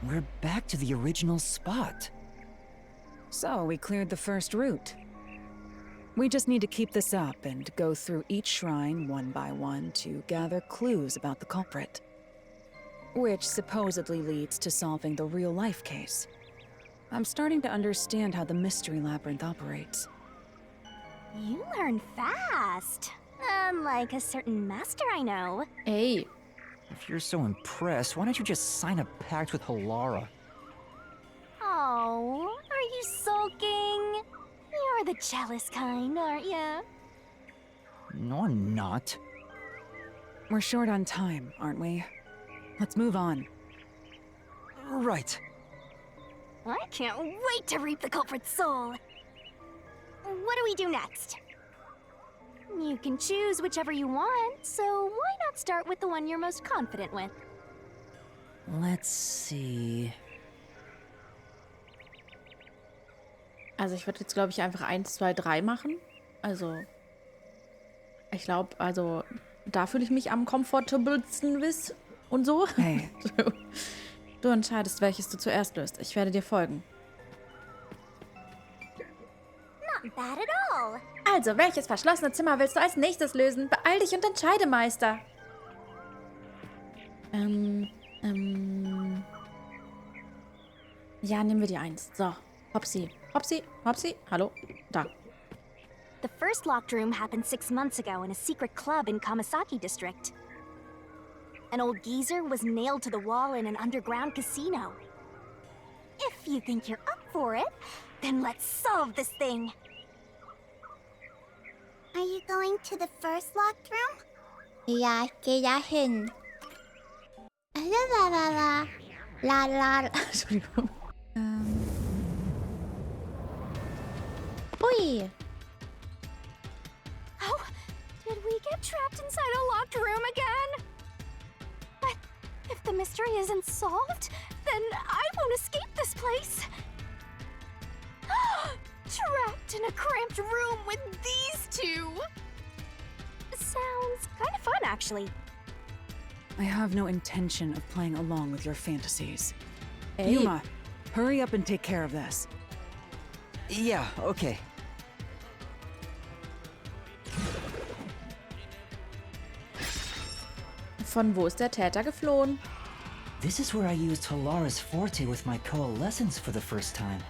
We're back to the original spot. So, we cleared the first route. We just need to keep this up and go through each shrine one by one to gather clues about the culprit. Which supposedly leads to solving the real-life case. I'm starting to understand how the Mystery Labyrinth operates. You learn fast. Unlike a certain master I know. Ey, If you're so impressed, why don't you just sign a pact with Halara? Oh, are you sulking? You're the jealous kind, aren't ya? No, I'm not. We're short on time, aren't we? Let's move on. Right. I can't wait to reap the culprit's soul. What do we do next? You can choose whichever you want, so why not start with the one you're most confident with? Let's see. also ich würde jetzt, glaube ich, einfach 1, 2, 3 machen. Also, ich glaube, also, da fühle ich mich am comfortablesten und so. Hey. Du entscheidest, welches du zuerst löst. Ich werde dir folgen. Not bad at all. Also, welches verschlossene Zimmer willst du als nächstes lösen? Beeil dich und entscheide, Meister. Ja, nehmen wir die 1. So, Hopsi. Hopsi, Hopsi. Hallo? Da. The first locked room happened 6 months ago in a secret club in Kamasaki district. An old geezer was nailed to the wall in an underground casino. If you think you're up for it, then let's solve this thing. Are you going to the first locked room? อยากจะอยากเห็นลาลาลาลาลาลา Entschuldigung. Ui. Oh, did we get trapped inside a locked room again? But if the mystery isn't solved, then I won't escape this place. Trapped in a cramped room with these two. Sounds kind of fun, actually. I have no intention of playing along with your fantasies. Ey. Yuma, hurry up and take care of this. Yeah, okay. Von wo ist der Täter geflohen? This is where I used Halara's forte with my coalescence for the first time.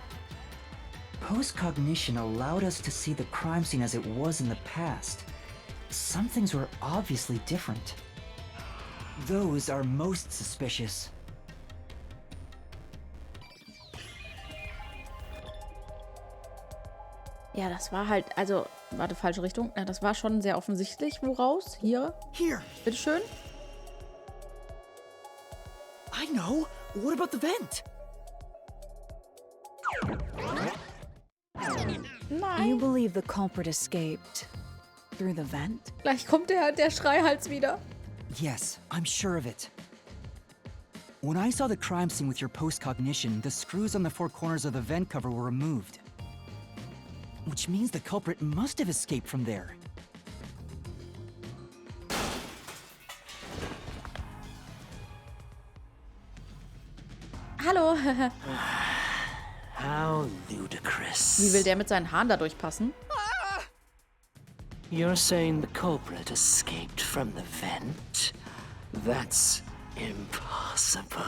Post-cognition allowed us to see the crime scene as it was in the past. Some things were obviously different. Those are most suspicious. Ja, das war halt, also, warte, falsche Richtung. Ja, das war schon sehr offensichtlich. Woraus? Hier? Here, Bitteschön. I know. What about the vent? Nein. You believe the culprit escaped through the vent? Gleich kommt der Schreihals wieder. Yes, I'm sure of it. When I saw the crime scene with your post-cognition, the screws on the 4 corners of the vent cover were removed. Which means the culprit must have escaped from there. Hallo. How ludicrous. Wie will der mit seinen Haaren da durchpassen? You're saying the culprit escaped from the vent? That's impossible.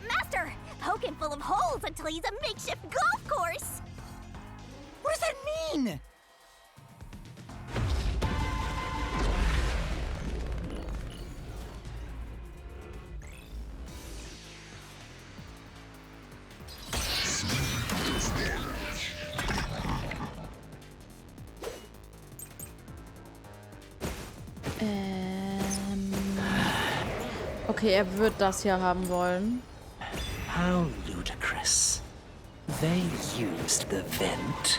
Master, poke him full of holes until he's a makeshift golf course. What does that mean? Okay, er wird das hier haben wollen. How ludicrous. They used the vent.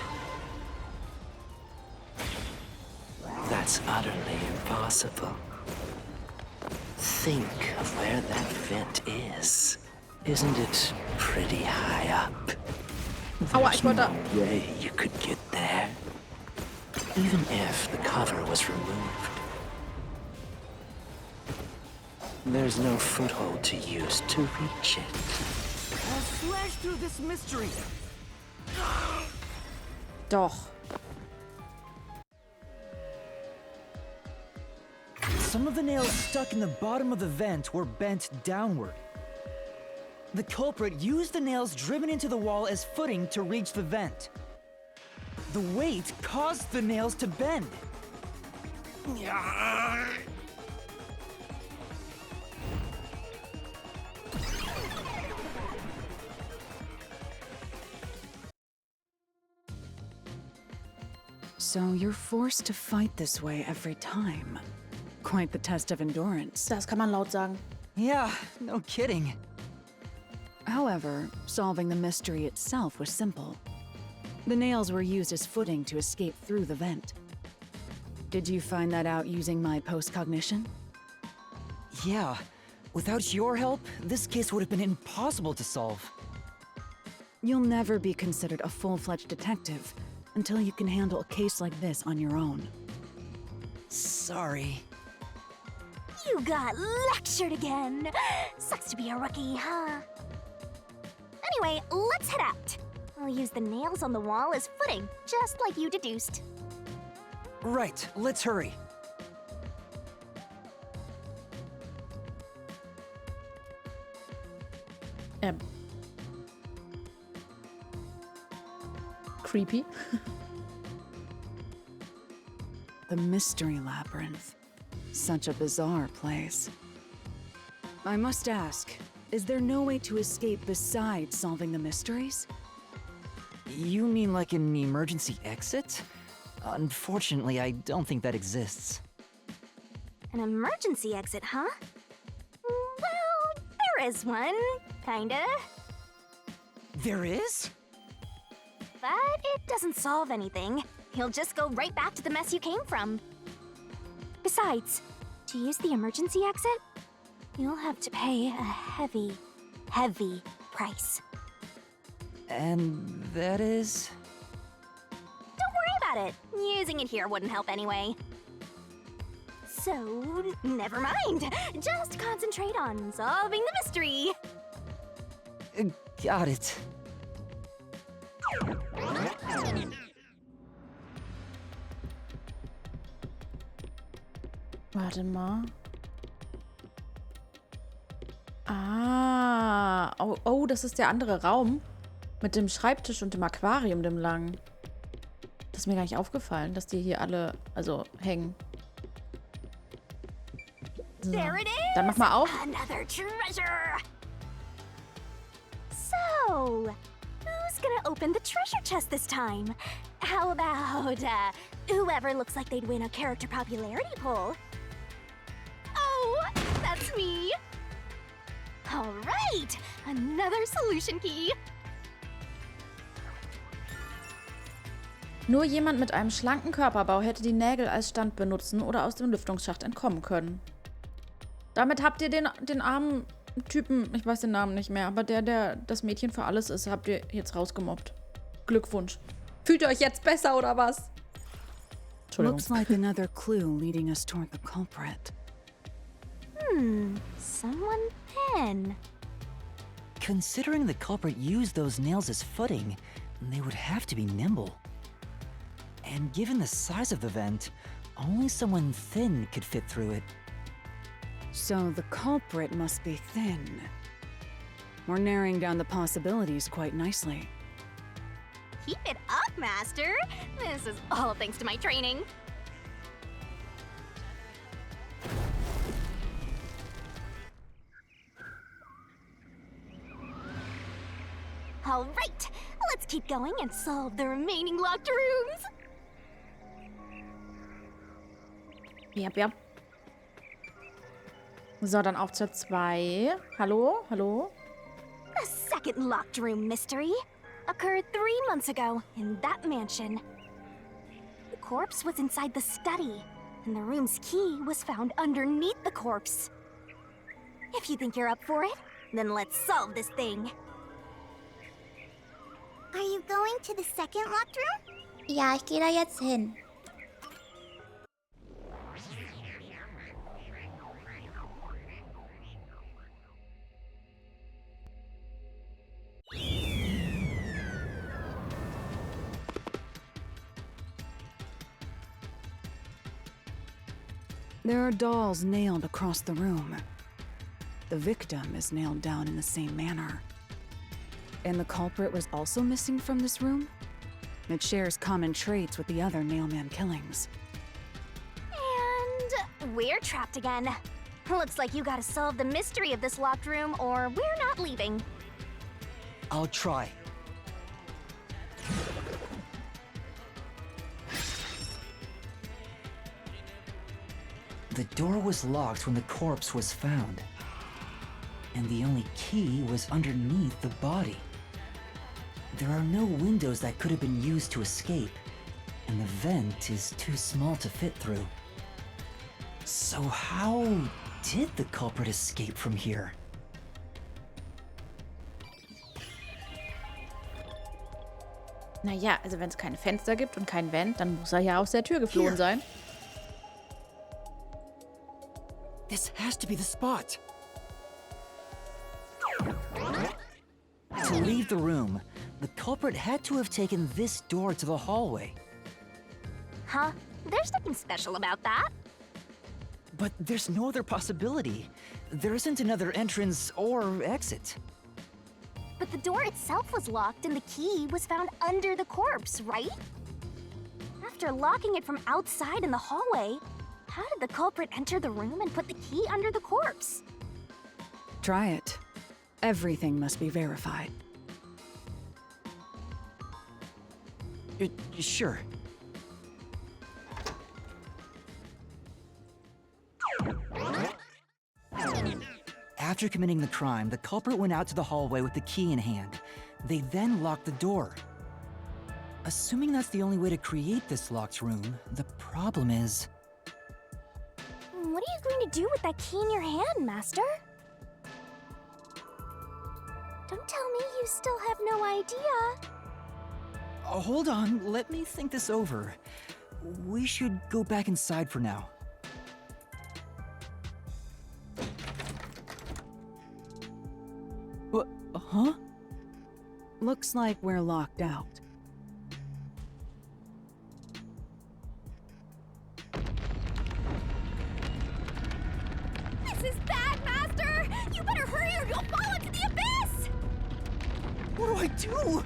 That's utterly impossible. Think of where that vent is. Isn't it pretty high up? Aua, There's ich wollte... no way you could get there. Even if the cover was removed. There's no foothold to use to reach it. I'll slash through this mystery. Doch. Some of the nails stuck in the bottom of the vent were bent downward. The culprit used the nails driven into the wall as footing to reach the vent. The weight caused the nails to bend. So you're forced to fight this way every time. Quite the test of endurance. Das kann man laut sagen. Yeah, no kidding. However, solving the mystery itself was simple. The nails were used as footing to escape through the vent. Did you find that out using my postcognition? Yeah, without your help, this case would have been impossible to solve. You'll never be considered a full-fledged detective until you can handle a case like this on your own. Sorry. You got lectured again. Sucks to be a rookie, huh? Anyway, let's head out. I'll use the nails on the wall as footing, just like you deduced. Right, let's hurry. Creepy. The Mystery Labyrinth. Such a bizarre place. I must ask, is there no way to escape besides solving the mysteries? You mean like an emergency exit? Unfortunately, I don't think that exists. An emergency exit, huh? Well, there is one, kinda. There is? But it doesn't solve anything. You'll just go right back to the mess you came from. Besides, to use the emergency exit, you'll have to pay a heavy, heavy price. And that is? Don't worry about it. Using it here wouldn't help anyway. So, never mind. Just concentrate on solving the mystery. Got it. Warte mal. Ah. Oh, oh, das ist der andere Raum. Mit dem Schreibtisch und dem Aquarium, dem langen. Das ist mir gar nicht aufgefallen, dass die hier alle, also, hängen. So. There it is. Dann mach mal auf. Another treasure. So, who's gonna open the treasure chest this time? How about whoever looks like they'd win a character popularity poll? Oh, that's me. All right, another solution key. Nur jemand mit einem schlanken Körperbau hätte die Nägel als Stand benutzen oder aus dem Lüftungsschacht entkommen können. Damit habt ihr den armen Typen, ich weiß den Namen nicht mehr, aber der das Mädchen für alles ist, habt ihr jetzt rausgemobbt. Glückwunsch. Fühlt ihr euch jetzt besser oder was? Entschuldigung. Looks like another clue leading us toward the culprit. Someone pen. Considering the culprit used those nails as footing, they would have to be nimble. And given the size of the vent, only someone thin could fit through it. So the culprit must be thin. We're narrowing down the possibilities quite nicely. Keep it up, Master. This is all thanks to my training. All right, let's keep going and solve the remaining locked rooms. Ja. So, dann auf zur 2. Hallo? Hallo? The second locked room mystery occurred 3 months ago in that mansion. The corpse was inside the study, and the room's key was found underneath the corpse. If you think you're up for it, then let's solve this thing. Are you going to the second locked room? Ja, ich gehe da jetzt hin. There are dolls nailed across the room. The victim is nailed down in the same manner. And the culprit was also missing from this room? It shares common traits with the other nailman killings. And we're trapped again. Looks like you gotta solve the mystery of this locked room, or we're not leaving. I'll try. The door was locked when the corpse was found. And the only key was underneath the body. There are no windows that could have been used to escape, and the vent is too small to fit through. So how did the culprit escape from here? Naja, also wenn es keine Fenster gibt und kein Vent, dann muss er ja aus der Tür geflohen sein. This has to be the spot. To leave the room, the culprit had to have taken this door to the hallway. Huh? There's nothing special about that. But there's no other possibility. There isn't another entrance or exit. But the door itself was locked and the key was found under the corpse, right? After locking it from outside in the hallway, how did the culprit enter the room and put the key under the corpse? Try it. Everything must be verified. Sure. After committing the crime, the culprit went out to the hallway with the key in hand. They then locked the door. Assuming that's the only way to create this locked room, the problem is... What are you going to do with that key in your hand, Master? Don't tell me you still have no idea. Hold on, let me think this over. We should go back inside for now. What? Huh? Looks like we're locked out. This is bad, Master! You better hurry or you'll fall into the abyss! What do I do?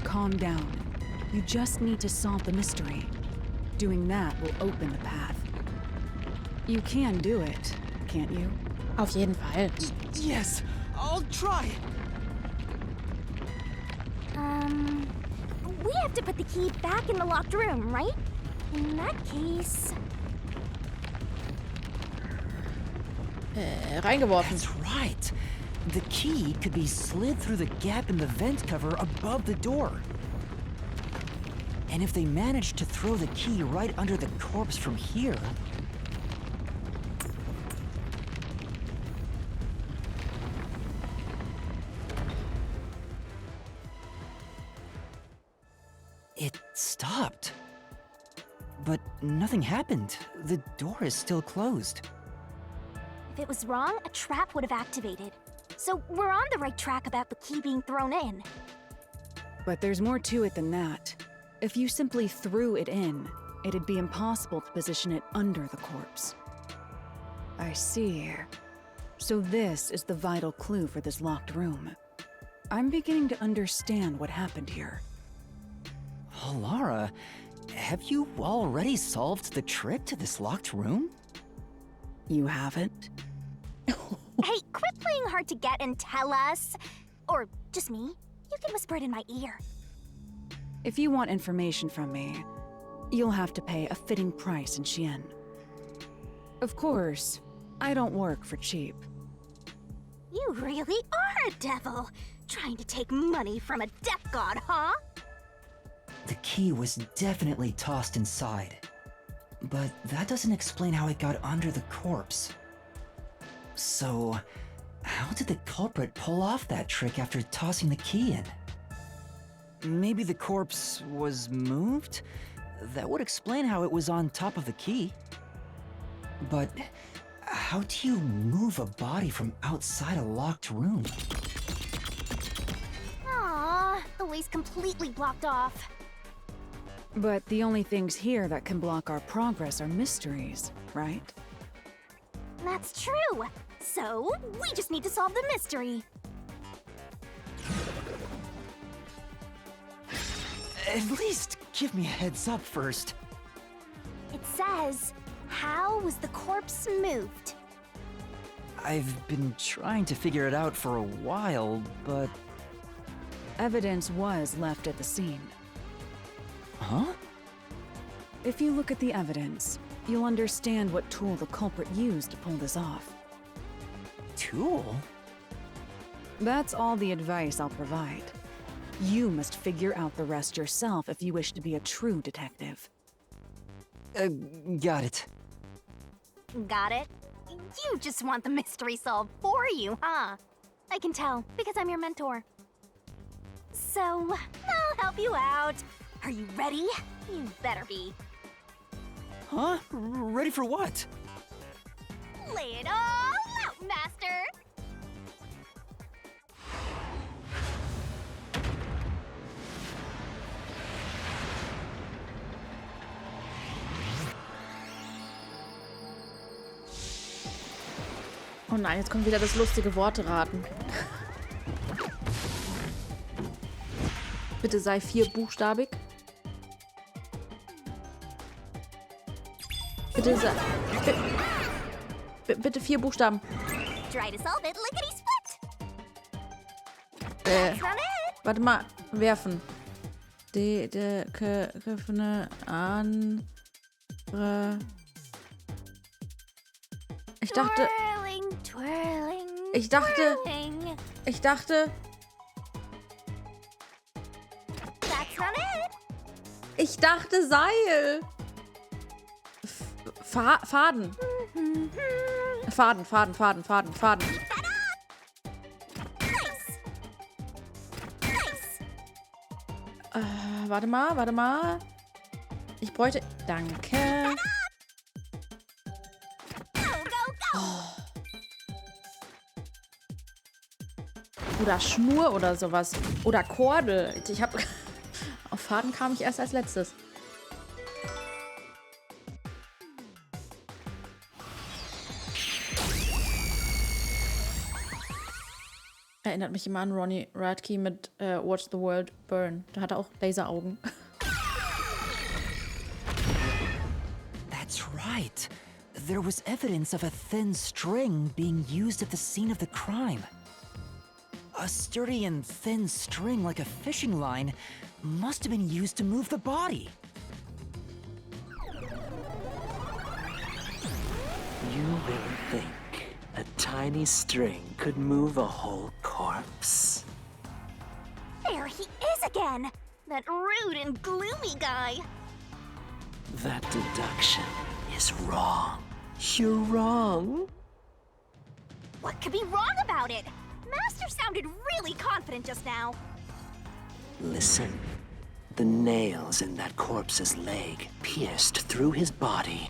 Calm down. You just need to solve the mystery. Doing that will open the path. You can do it, can't you? Auf jeden Fall. Yes, I'll try. We have to put the key back in the locked room, right? In that case... Reingeworfen. That's right. The key could be slid through the gap in the vent cover above the door. And if they managed to throw the key right under the corpse from here... It stopped. But nothing happened. The door is still closed. If it was wrong, a trap would have activated. So we're on the right track about the key being thrown in. But there's more to it than that. If you simply threw it in, it'd be impossible to position it under the corpse. I see. So this is the vital clue for this locked room. I'm beginning to understand what happened here. Oh, Lara, have you already solved the trick to this locked room? You haven't? Hey, quit playing hard to get and tell us. Or just me. You can whisper it in my ear. If you want information from me, you'll have to pay a fitting price in Xian. Of course, I don't work for cheap. You really are a devil. Trying to take money from a death god, huh? The key was definitely tossed inside. But that doesn't explain how it got under the corpse. So, how did the culprit pull off that trick after tossing the key in? Maybe the corpse was moved? That would explain how it was on top of the key. But how do you move a body from outside a locked room? Aww, the way's completely blocked off. But the only things here that can block our progress are mysteries, right? That's true. So, we just need to solve the mystery. At least give me a heads up first. It says, how was the corpse moved? I've been trying to figure it out for a while, but... Evidence was left at the scene. Huh? If you look at the evidence, you'll understand what tool the culprit used to pull this off. Tool? That's all the advice I'll provide. You must figure out the rest yourself if you wish to be a true detective. Got it. Got it? You just want the mystery solved for you, huh? I can tell, because I'm your mentor. So, I'll help you out. Are you ready? You better be. Huh? Ready for what? Lay it all out, Master! Oh nein, jetzt kommt wieder das lustige Worteraten. Bitte sei 4-buchstabig. Bitte sei... Bitte 4 Buchstaben. Try to solve it, lickety split! Warte mal. Werfen. Griffene andere... Ich dachte... Twirling, Ich dachte... twirling. Ich dachte... That's not it! Ich dachte Seil. Faden. Faden. Nice! Nice! Warte mal. Ich bräuchte... Danke. Go, go, go! Oder Schnur oder sowas. Oder Kordel. Ich hab... Auf Faden kam ich erst als letztes. Erinnert mich immer an Ronnie Radke mit Watch the World Burn. Da hat er auch Laseraugen. That's right. There was evidence of a thin string being used at the scene of the crime. A sturdy and thin string like a fishing line must have been used to move the body. You really think a tiny string could move a whole corpse? There he is again! That rude and gloomy guy! That deduction is wrong. You're wrong. What could be wrong about it? Master sounded really confident just now. Listen. The nails in that corpse's leg pierced through his body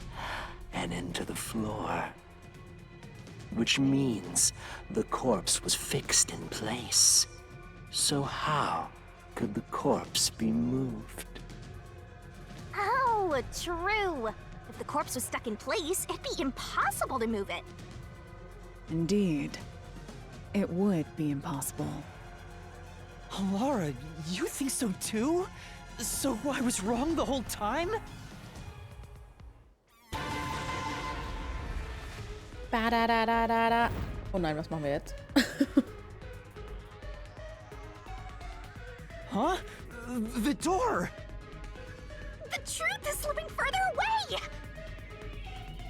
and into the floor. Which means the corpse was fixed in place. So how could the corpse be moved? Oh, true. If the corpse was stuck in place, it'd be impossible to move it. Indeed. It would be impossible. Laura, you think so too? So I was wrong the whole time? Ba-da-da-da-da-da. Oh nein, was machen wir jetzt? Huh? The door! The truth is slipping further away!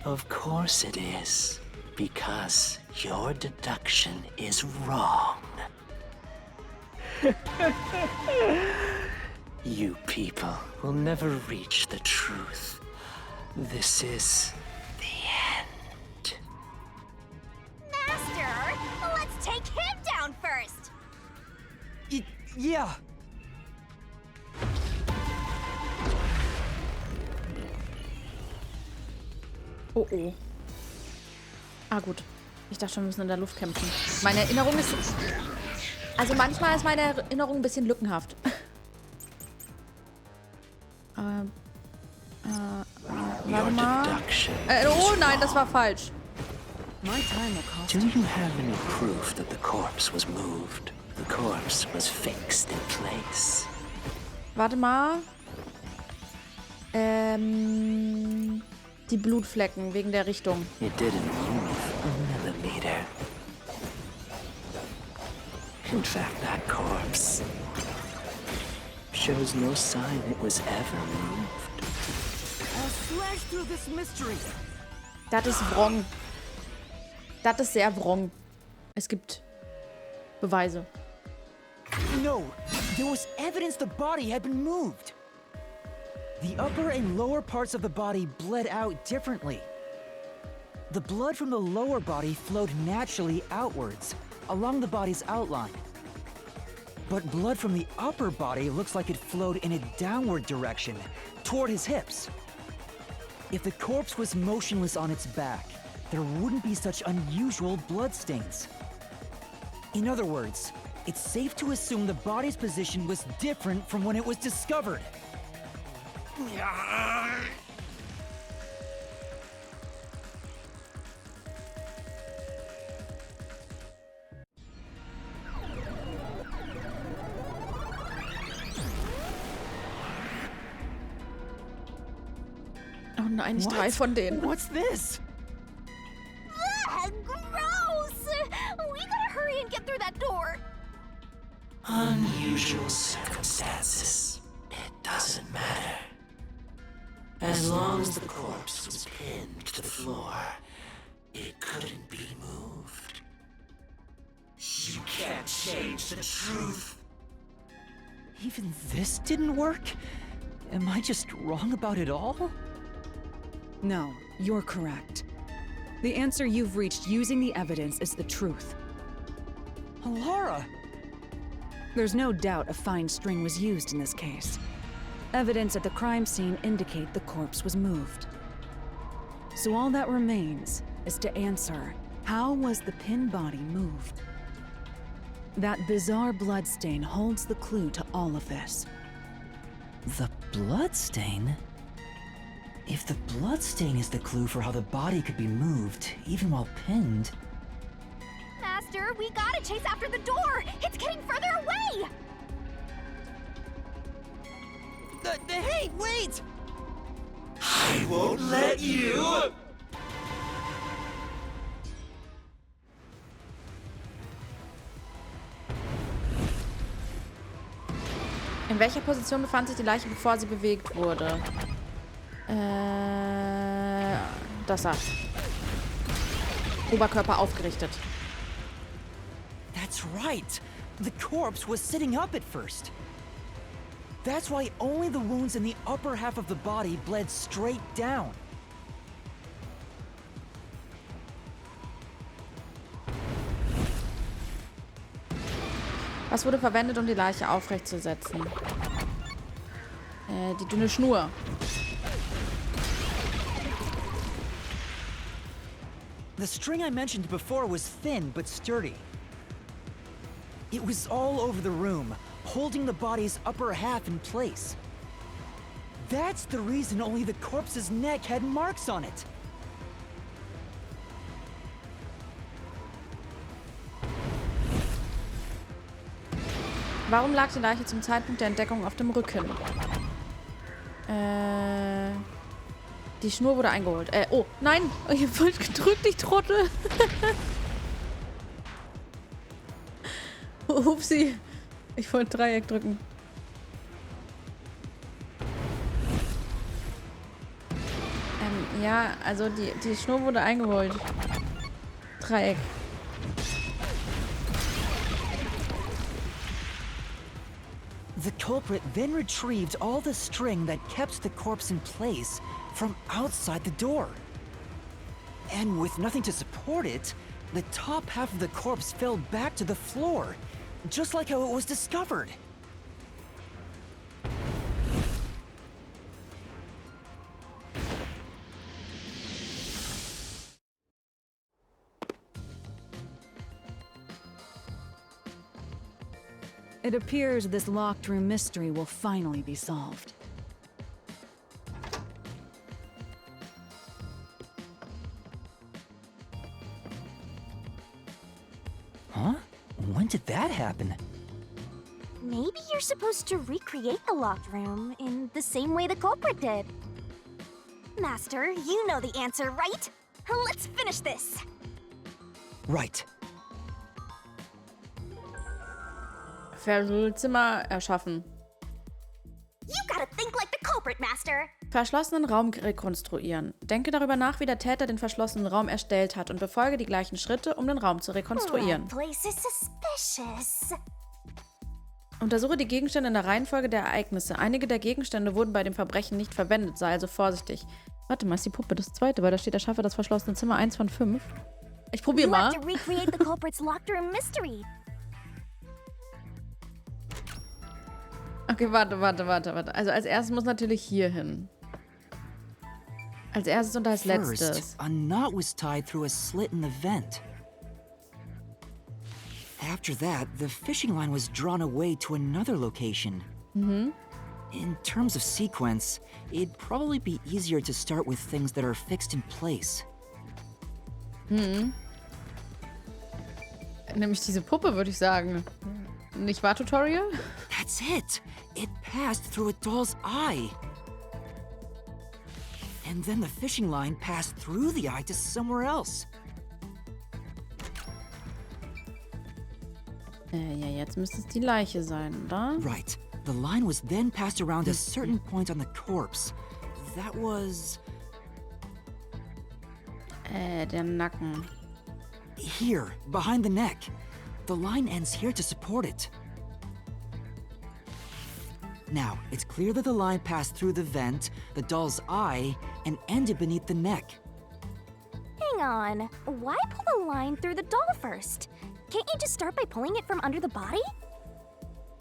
Of course it is. Because your deduction is wrong. You people will never reach the truth. This is the end. Master, let's take him down first! Yeah. Oh oh. Ah gut. Ich dachte schon, wir müssen in der Luft kämpfen. Meine Erinnerung ist... Also manchmal ist meine Erinnerung ein bisschen lückenhaft. Warte mal. deduction Oh is nein, das war wrong. falsch. My time will cost Do you have any proof that the corpse was moved? The corpse was fixed in place. Warte mal. Die Blutflecken wegen der Richtung. It didn't move a millimeter. In fact, that corpse shows no sign it was ever moved. I'll slash through this mystery. Das ist wrong. Das ist sehr wrong. Es gibt Beweise. No, there was evidence the body had been moved. The upper and lower parts of the body bled out differently. The blood from the lower body flowed naturally outwards, along the body's outline. But blood from the upper body looks like it flowed in a downward direction, toward his hips. If the corpse was motionless on its back, there wouldn't be such unusual bloodstains. In other words, it's safe to assume the body's position was different from when it was discovered. Oh nein, nicht 3 von denen. What's this? Gross! We gotta hurry and get through that door. Unusual circumstances. It doesn't matter. As long as the corpse was pinned to the floor, it couldn't be moved. You can't change the truth. Even this didn't work? Am I just wrong about it all? No, you're correct. The answer you've reached using the evidence is the truth. Alara! There's no doubt a fine string was used in this case. Evidence at the crime scene indicate the corpse was moved. So all that remains is to answer, how was the pinned body moved? That bizarre bloodstain holds the clue to all of this. The bloodstain? If the bloodstain is the clue for how the body could be moved, even while pinned... Master, we gotta chase after the door! It's getting further away! Hey, wait! I won't let you! In welcher Position befand sich die Leiche, bevor sie bewegt wurde? Das da. Oberkörper aufgerichtet. That's right! The corpse was sitting up at first. That's why only the wounds in the upper half of the body bled straight down. Was wurde verwendet, um die Leiche aufrechtzusetzen? Die dünne Schnur. The string I mentioned before was thin but sturdy. It was all over the room, holding the body's upper half in place. That's the reason only the corpse's neck had marks on it. Warum lag die Leiche zum Zeitpunkt der Entdeckung auf dem Rücken? Die Schnur wurde eingeholt. Oh, nein! Ich hab falsch gedrückt, ich Trottel! Upsi. Ich wollte Dreieck drücken. Ja, also die Schnur wurde eingeholt. Dreieck. The culprit then retrieved all the string that kept the corpse in place from outside the door. And with nothing to support it, the top half of the corpse fell back to the floor, just like how it was discovered. It appears this locked room mystery will finally be solved. Huh? When did that happen? Maybe you're supposed to recreate the locked room in the same way the culprit did. Master, you know the answer, right? Let's finish this. Right. Verschlossene erschaffen. You gotta think like the culprit, Master. Verschlossenen Raum rekonstruieren. Denke darüber nach, wie der Täter den verschlossenen Raum erstellt hat und befolge die gleichen Schritte, um den Raum zu rekonstruieren. That place is suspicious. Untersuche die Gegenstände in der Reihenfolge der Ereignisse. Einige der Gegenstände wurden bei dem Verbrechen nicht verwendet, sei also vorsichtig. Warte mal, ist die Puppe das zweite, weil da steht, erschaffe das verschlossene Zimmer 1 von 5. Ich probiere You mal. have to recreate the culprit's locked room mystery. Okay, warte. Also als erstes muss natürlich hier hin. Als erstes und als letztes. First, a knot was tied through a slit in the vent. After that, the fishing line was drawn away to another location. In terms of sequence, it'd probably be easier to start with things that are fixed in place. Nämlich diese Puppe, würde ich sagen. Nicht wahr, Tutorial? That's it! It passed through a doll's eye. And then the fishing line passed through the eye to somewhere else. Ja, jetzt müsste es die Leiche sein, oder? Right. The line was then passed around a certain point on the corpse. That was... Der Nacken. here, behind the neck. The line ends here to support it. Now, it's clear that the line passed through the vent, the doll's eye, and ended beneath the neck. Hang on. Why pull the line through the doll first? Can't you just start by pulling it from under the body?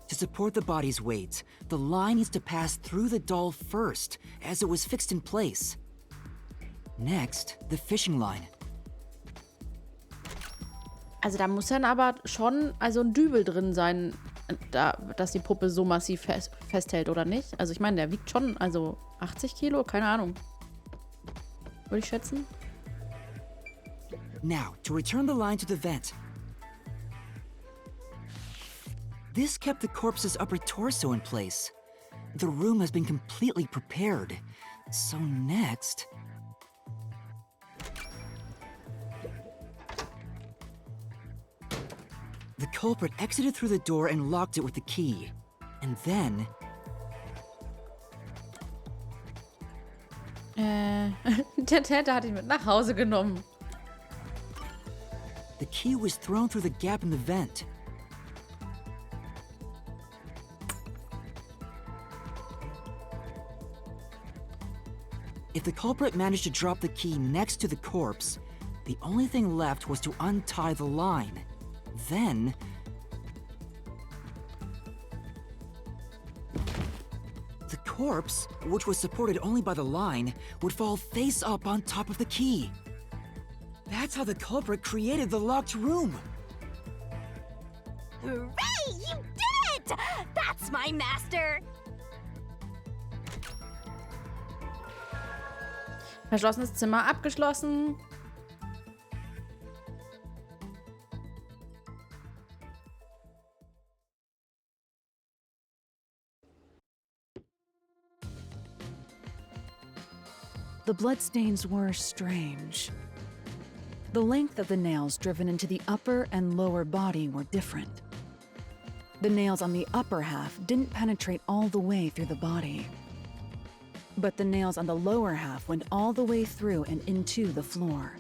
To support the body's weight, the line needs to pass through the doll first, as it was fixed in place. Next, the fishing line. Also da muss dann aber schon ein Dübel drin sein, dass die Puppe so massiv festhält, oder nicht? Also ich meine, der wiegt schon, 80 Kilo, keine Ahnung. Würde ich schätzen. Now, to return the line to the vent. This kept the corpse's upper torso in place. The room has been completely prepared. So next... The culprit exited through the door and locked it with the key. And then... Der Täter hat ihn mit nach Hause genommen. The key was thrown through the gap in the vent. If the culprit managed to drop the key next to the corpse, the only thing left was to untie the line. Then... the corpse, which was supported only by the line, would fall face up on top of the key. That's how the culprit created the locked room. Hooray! You did it! That's my master! Verschlossenes Zimmer abgeschlossen. The bloodstains were strange. The length of the nails driven into the upper and lower body were different. The nails on the upper half didn't penetrate all the way through the body. But the nails on the lower half went all the way through and into the floor.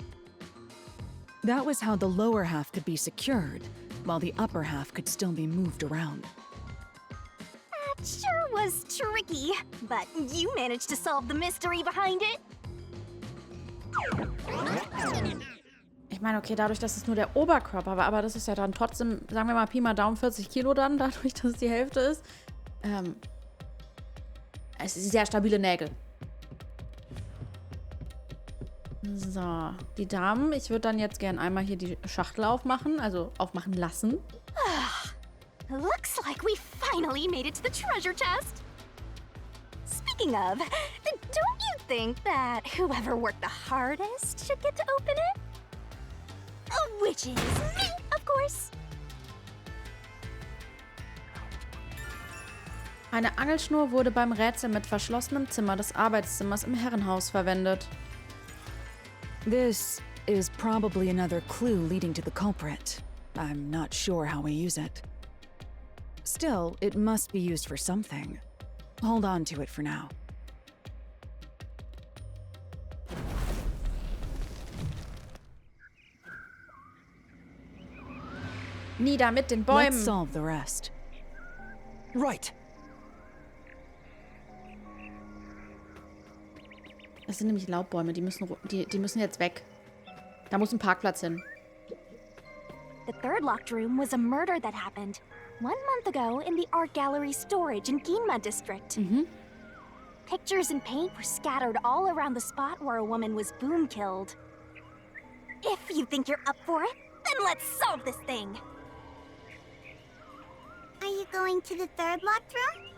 That was how the lower half could be secured, while the upper half could still be moved around. That sure was tricky, but you managed to solve the mystery behind it. Ich meine, okay, dadurch, dass es nur der Oberkörper war, aber das ist ja dann trotzdem, sagen wir mal, Pi mal Daumen 40 Kilo dann, dadurch, dass es die Hälfte ist. Es sind sehr stabile Nägel. So, die Damen. Ich würde dann jetzt gern einmal hier die Schachtel aufmachen, also aufmachen lassen. Looks like we finally made it to the treasure chest. Speaking of, don't you think that whoever worked the hardest should get to open it? Which is me, of course. Eine Angelschnur wurde beim Rätseln mit verschlossenem Zimmer des Arbeitszimmers im Herrenhaus verwendet. This is probably another clue leading to the culprit. I'm not sure how we use it. Still, it must be used for something. Hold on to it for now. Nieder mit den Let's Bäumen. solve the rest. Right. Das sind nämlich Laubbäume, die müssen jetzt weg. Da muss ein Parkplatz hin. The third locked room was a murder that happened 1 month ago in the art gallery storage in Ginma district. Pictures and paint were scattered all around the spot where a woman was boom killed. If you think you're up for it, then let's solve this thing. Are you going to the third locked room?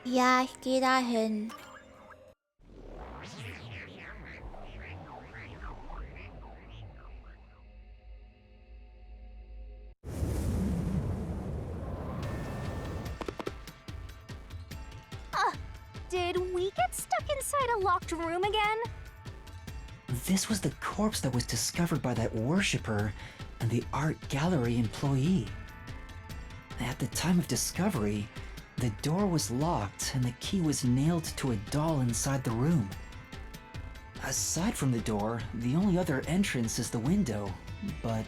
Ja, ich gehe dahin. Did we get stuck inside a locked room again? This was the corpse that was discovered by that worshipper and the art gallery employee. At the time of discovery, the door was locked and the key was nailed to a doll inside the room. Aside from the door, the only other entrance is the window, but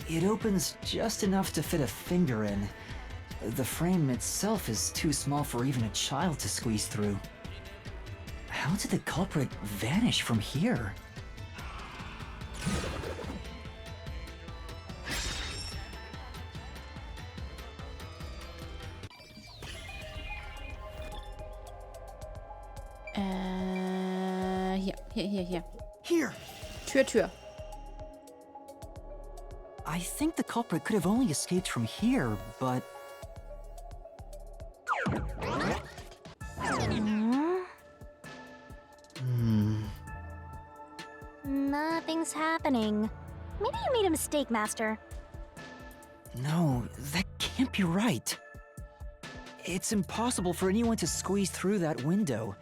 it opens just enough to fit a finger in. The frame itself is too small for even a child to squeeze through. How did the culprit vanish from here? Hier. Here! Tür. I think the culprit could have only escaped from here, but Nothing's happening. Maybe you made a mistake, Master. no, that can't be right. It's impossible for anyone to squeeze through that window.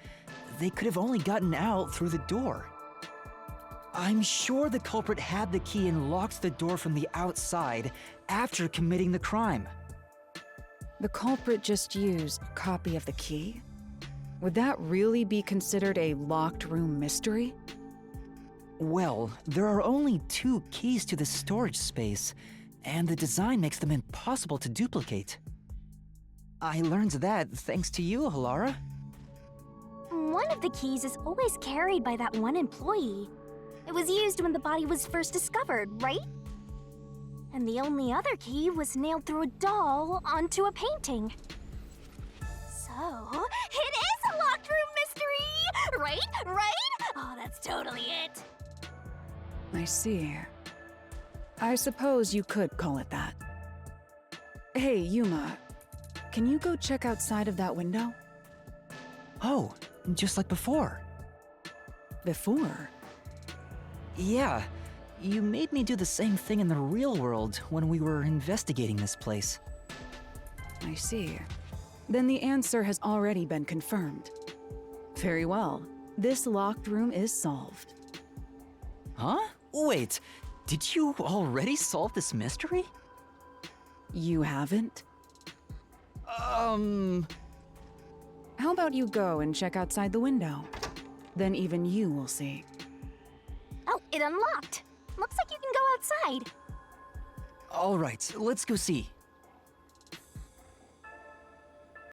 They could have only gotten out through the door. I'm sure the culprit had the key and locked the door from the outside after committing the crime. The culprit just used a copy of the key? Would that really be considered a locked room mystery? Well, there are only 2 keys to the storage space, and the design makes them impossible to duplicate. I learned that thanks to you, Halara. One of the keys is always carried by that one employee. It was used when the body was first discovered, right? And the only other key was nailed through a doll onto a painting. So, it is a locked room mystery! Right? Oh, that's totally it. I see. I suppose you could call it that. Hey, Yuma, can you go check outside of that window? Oh, just like before. Before? Yeah, you made me do the same thing in the real world when we were investigating this place. I see. Then the answer has already been confirmed. Very well. This locked room is solved. Huh? Wait, did you already solve this mystery? You haven't? How about you go and check outside the window? Then even you will see. Oh, it unlocked. Looks like you can go outside. All right, let's go see.